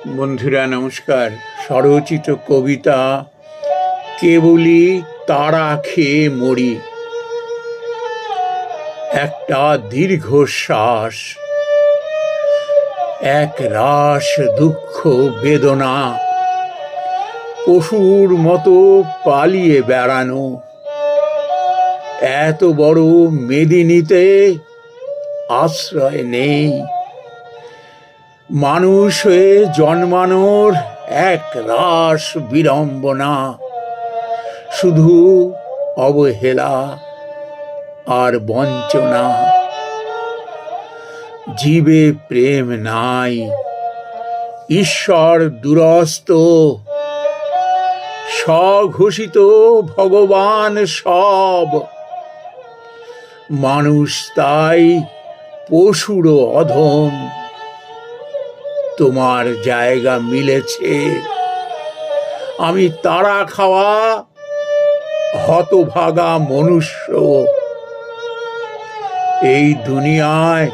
বন্ধুরা নমস্কার। স্বরচিত কবিতা কেবলই তারা খেয়ে মরি। একটা দীর্ঘশ্বাস, এক রাস দুঃখ বেদনা, পশুর মতো পালিয়ে বেড়ানো। এত বড় মেদিনীতে আশ্রয় নেই। মানুষ হয়ে জন্মানোর এক রাস বিড়ম্বনা, শুধু অবহেলা আর বঞ্চনা। জীবে প্রেম নাই, ঈশ্বর দুরস্ত, স্বঘোষিত ভগবান সব। মানুষ তাই পশুরও অধম। তোমার জায়গা মিলেছে, আমি তারা খাওয়া হতভাগা মনুষ্য। এই দুনিয়ায়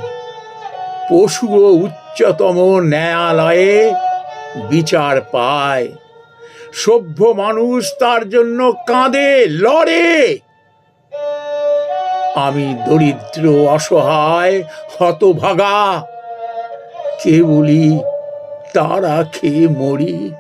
পশুও উচ্চতম ন্যায়ালয়ে বিচার পায়। সভ্য মানুষ তার জন্য কাঁদে, লড়ে। আমি দরিদ্র, অসহায়, হতভাগা, কেবলই তারা খেয়ে মরি।